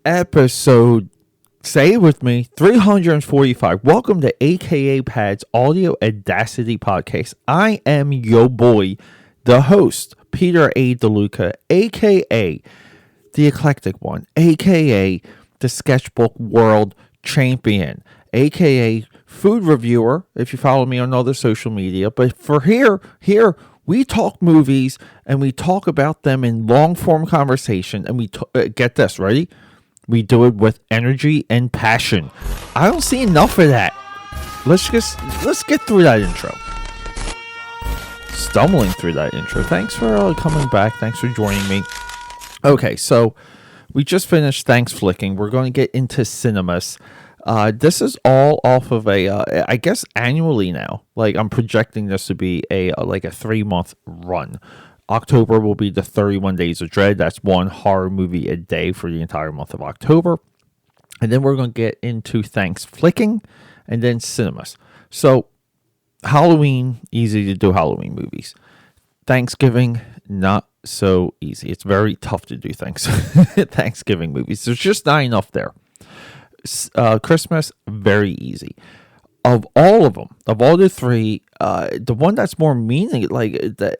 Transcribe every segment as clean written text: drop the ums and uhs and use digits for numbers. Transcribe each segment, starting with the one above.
Episode, say it with me, 345. Welcome to AKAPAD's Audio Audacity Podcast. I am your boy, the host, Peter A. DeLuca, aka the Eclectic One, aka the Sketchbook World Champion, aka food reviewer, if you follow me on other social media. But for here, we talk movies and we talk about them in long form conversation. And we get this, ready? We do it with energy and passion. I don't see enough of that. Let's get through that intro. Stumbling through that intro. Thanks for coming back. Thanks for joining me. Okay, so we just finished Thanksflicking. We're going to get into cinemas. This is all off of I guess annually now. Like, I'm projecting this to be a 3-month run. October will be the 31 Days of Dread. That's one horror movie a day for the entire month of October. And then we're going to get into Thanksflicking and then cinemas. So Halloween, easy to do Halloween movies. Thanksgiving, not so easy. It's very tough to do Thanksgiving movies. There's just not enough there. Christmas, very easy. Of all of them, of all the three, the one that's more meaning,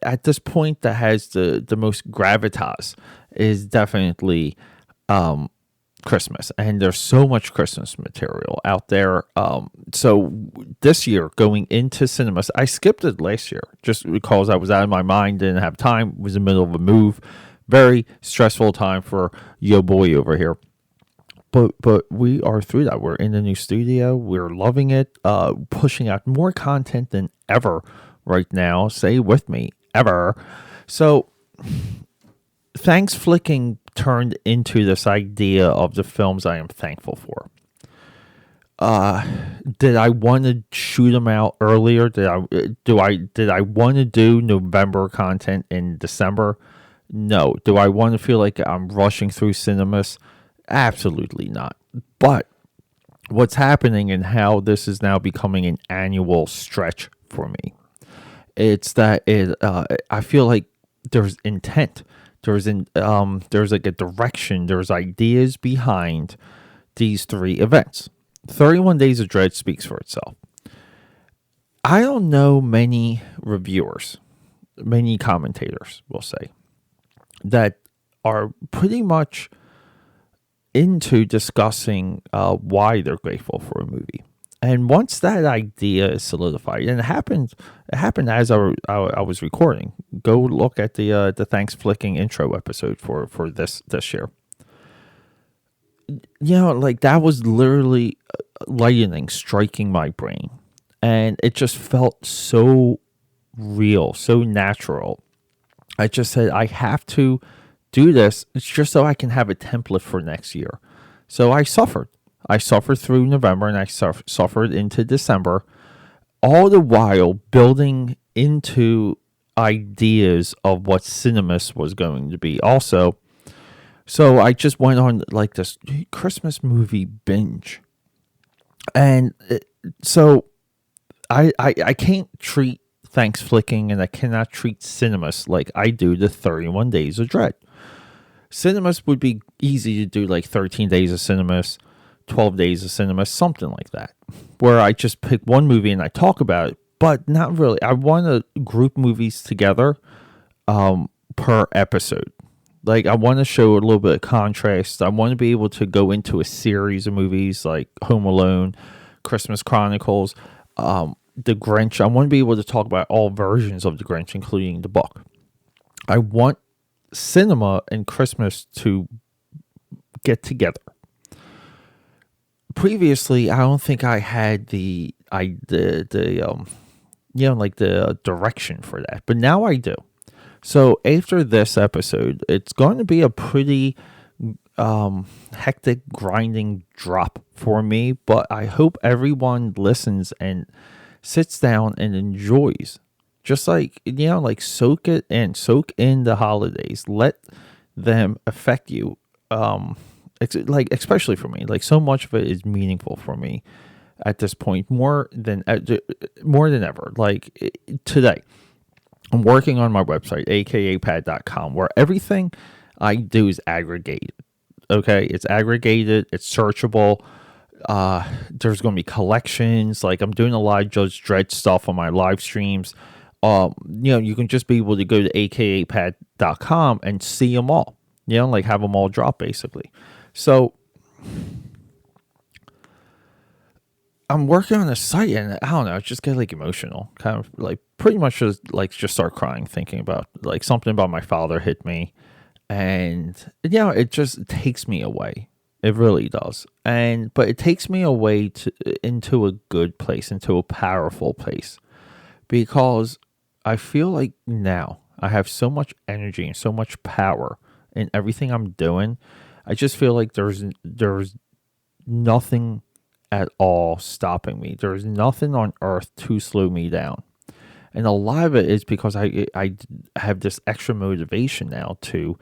at this point, that has the most gravitas is definitely Christmas. And there's so much Christmas material out there. So this year, going into cinemas, I skipped it last year just because I was out of my mind, didn't have time, was in the middle of a move. Very stressful time for yo boy over here. But we are through that. We're in the new studio. We're loving it. Pushing out more content than ever right now. Say with me, ever. So, Thanksflicking turned into this idea of the films I am thankful for. Did I want to shoot them out earlier? Did I want to do November content in December? No. Do I want to feel like I'm rushing through cinemas? Absolutely not. But what's happening and how this is now becoming an annual stretch for me, it's that I feel like there's intent. There's like a direction. There's ideas behind these three events. 31 Days of Dread speaks for itself. I don't know many reviewers, many commentators, we'll say, that are pretty much into discussing why they're grateful for a movie. And once that idea is solidified, and it happened as I was recording. Go look at the Thanksflicking intro episode for this year. Like, that was literally lightning striking my brain, and it just felt so real, so natural. I just said, I have to do this. It's just so I can have a template for next year. So I suffered through November, and I suffered into December, all the while building into ideas of what Cinemas was going to be also. So I just went on like this Christmas movie binge. And so I can't treat Thanksflicking, and I cannot treat Cinemas like I do the 31 Days of Dread. Cinemas would be easy to do, like 13 days of Cinemas, 12 days of Cinemas, something like that, where I just pick one movie and I talk about it, but not really. I want to group movies together per episode. Like, I want to show a little bit of contrast. I want to be able to go into a series of movies like Home Alone, Christmas Chronicles, The Grinch. I want to be able to talk about all versions of The Grinch, including the book. I want cinema and Christmas to get together. Previously, I don't think I had the direction for that, but now I do. So after this episode, it's going to be a pretty hectic, grinding drop for me, but I hope everyone listens and sits down and enjoys. Just like, soak it in, soak in the holidays. Let them affect you. Especially for me, like, so much of it is meaningful for me at this point, more than ever. Like, today, I'm working on my website, akapad.com, where everything I do is aggregated. Okay, it's aggregated, it's searchable. There's going to be collections. Like I'm doing a lot of Judge Dredd stuff on my live streams. You can just be able to go to AKAPAD.com and see them all. Like have them all drop basically. So I'm working on the site, and I don't know, I just get like emotional, kind of like pretty much just start crying thinking about like something about my father hit me, and it just takes me away. It really does, but it takes me away into a good place, into a powerful place, because I feel like now I have so much energy and so much power in everything I'm doing. I just feel like there's nothing at all stopping me. There's nothing on earth to slow me down. And a lot of it is because I have this extra motivation now to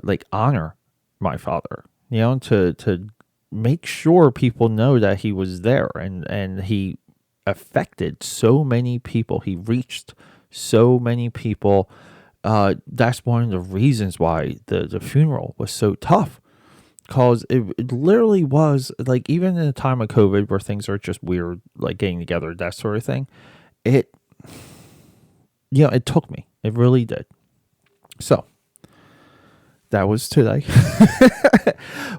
like honor my father, to make sure people know that he was there, and he affected so many people. He reached so many people. That's one of the reasons why the funeral was so tough. Because it literally was, like, even in the time of COVID where things are just weird, like getting together, that sort of thing, it took me. It really did. So, that was today.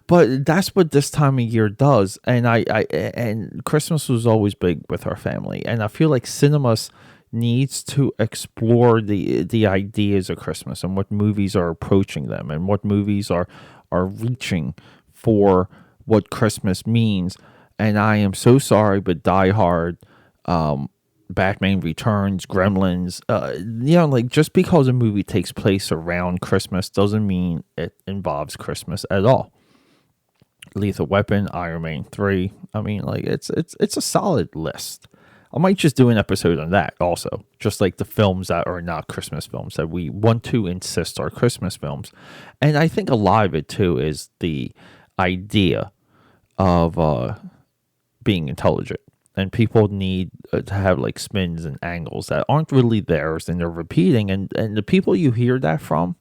But that's what this time of year does. And and Christmas was always big with our family. And I feel like cinemas needs to explore the ideas of Christmas and what movies are approaching them and what movies are reaching for what Christmas means. And I am so sorry, but Die Hard, Batman Returns, Gremlins, like just because a movie takes place around Christmas doesn't mean it involves Christmas at all. Lethal Weapon, Iron Man 3. I mean, like it's a solid list. I might just do an episode on that also, just like the films that are not Christmas films that we want to insist are Christmas films. And I think a lot of it too is the idea of being intelligent. And people need to have like spins and angles that aren't really theirs, and they're repeating. And the people you hear that from,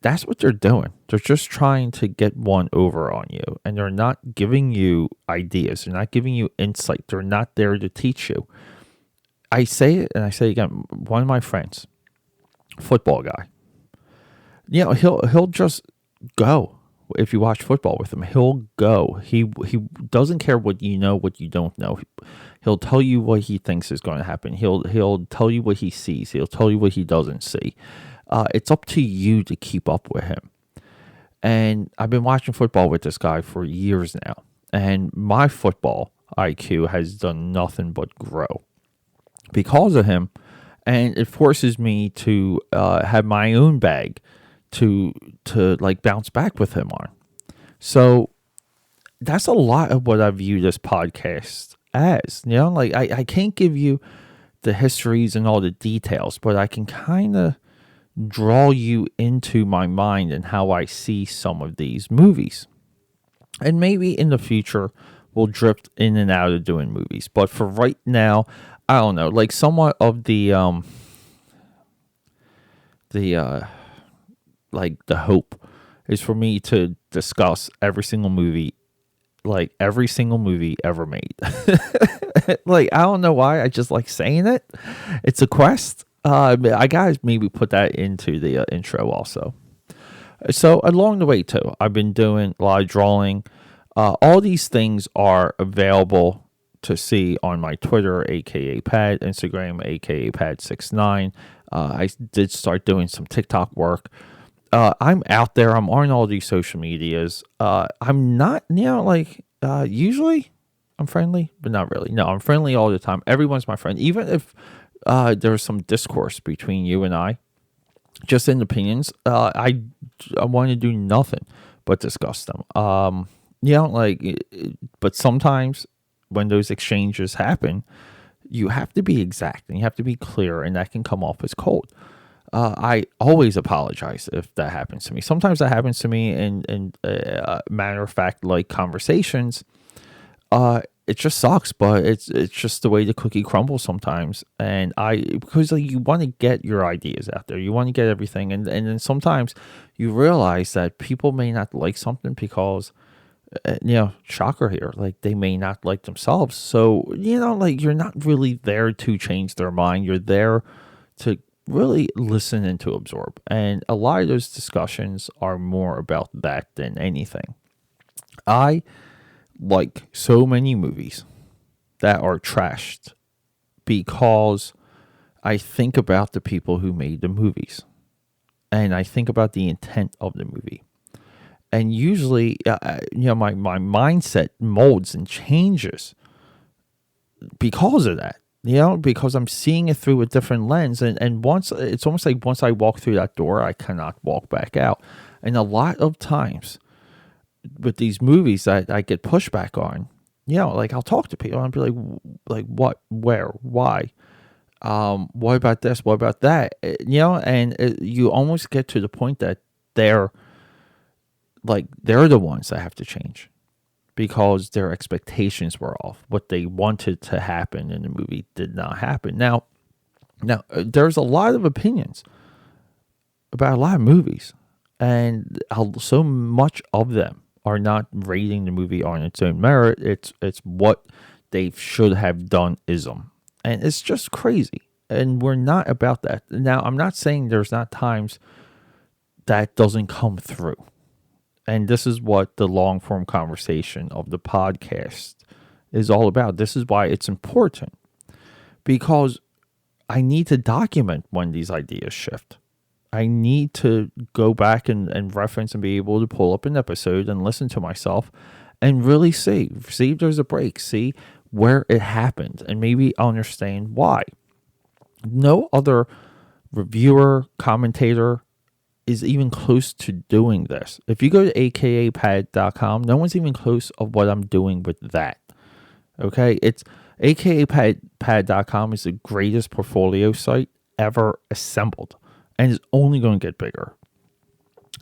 that's what they're doing. They're just trying to get one over on you, and they're not giving you ideas. They're not giving you insight. They're not there to teach you. I say it, and I say it again. One of my friends, football guy, he'll just go. If you watch football with him, he'll go. He doesn't care what you know, what you don't know. He'll tell you what he thinks is going to happen. He'll tell you what he sees. He'll tell you what he doesn't see. It's up to you to keep up with him. And I've been watching football with this guy for years now. And my football IQ has done nothing but grow because of him. And it forces me to have my own bag to like bounce back with him on. So that's a lot of what I view this podcast as. Like I can't give you the histories and all the details, but I can kind of draw you into my mind and how I see some of these movies. And maybe in the future we'll drift in and out of doing movies. But for right now, I don't know, like somewhat of the hope is for me to discuss every single movie ever made. Like, I don't know why, I just like saying it. It's a quest. I gotta maybe put that into the intro also. So along the way too, I've been doing a lot of drawing. All these things are available to see on my Twitter, AKAPAD, Instagram, AKAPAD69. I did start doing some TikTok work. I'm out there. I'm on all these social medias. I'm not, usually I'm friendly, but not really. No, I'm friendly all the time. Everyone's my friend. Even if there's some discourse between you and I, just in opinions, I want to do nothing but discuss them. But sometimes when those exchanges happen, you have to be exact and you have to be clear, and that can come off as cold. I always apologize if that happens to me. Sometimes that happens to me in matter of fact, like conversations. it just sucks, but it's just the way the cookie crumbles sometimes. And because like, you want to get your ideas out there, you want to get everything, and then sometimes you realize that people may not like something because, shocker here, like they may not like themselves. So like you're not really there to change their mind. You're there to really listen and to absorb. And a lot of those discussions are more about that than anything. I like so many movies that are trashed because I think about the people who made the movies and I think about the intent of the movie. And usually, my mindset molds and changes because of that. Because I'm seeing it through a different lens. And once, it's almost like once I walk through that door, I cannot walk back out. And a lot of times with these movies that I get pushback on, like I'll talk to people and I'll be like what, where, why? What about this? What about that? And you almost get to the point that they're the ones that have to change because their expectations were off. What they wanted to happen in the movie did not happen. Now, there's a lot of opinions about a lot of movies, and so much of them are not rating the movie on its own merit. It's what they should have done ism. And it's just crazy. And we're not about that. Now, I'm not saying there's not times that doesn't come through. And this is what the long form conversation of the podcast is all about. This is why it's important. Because I need to document when these ideas shift. I need to go back and reference and be able to pull up an episode and listen to myself and really see if there's a break, see where it happened, and maybe understand why. No other reviewer, commentator is even close to doing this. If you go to AKAPAD.com, no one's even close of what I'm doing with that. Okay? It's AKAPAD.com is the greatest portfolio site ever assembled. And it's only going to get bigger.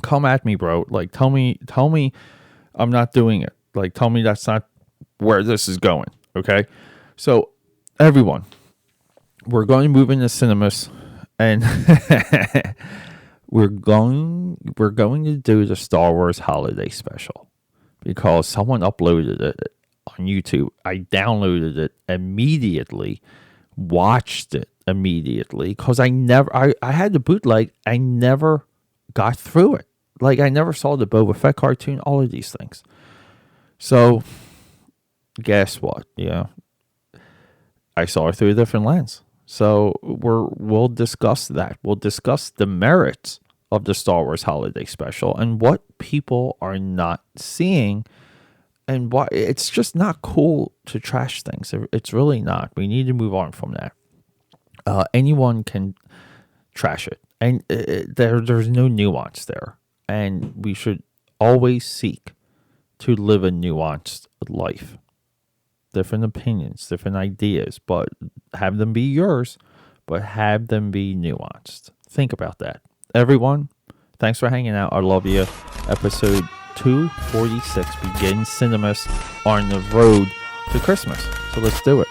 Come at me, bro. Like, tell me I'm not doing it. Like, tell me that's not where this is going. Okay? So, everyone, we're going to move into cinemas, and we're going to do the Star Wars Holiday Special because someone uploaded it on YouTube. I downloaded it immediately, watched it immediately because I had the bootleg. I never got through it. Like, I never saw the Boba Fett cartoon, all of these things. So, guess what? I saw it through a different lens. So we'll discuss that. We'll discuss the merits of the Star Wars Holiday Special and what people are not seeing and why it's just not cool to trash things. It's really not. We need to move on from that. Anyone can trash it, and there's no nuance there. And we should always seek to live a nuanced life. Different opinions, different ideas, but have them be yours, but have them be nuanced. Think about that. Everyone, thanks for hanging out. I love you. Episode 246 begins cinemas on the road to Christmas. So let's do it.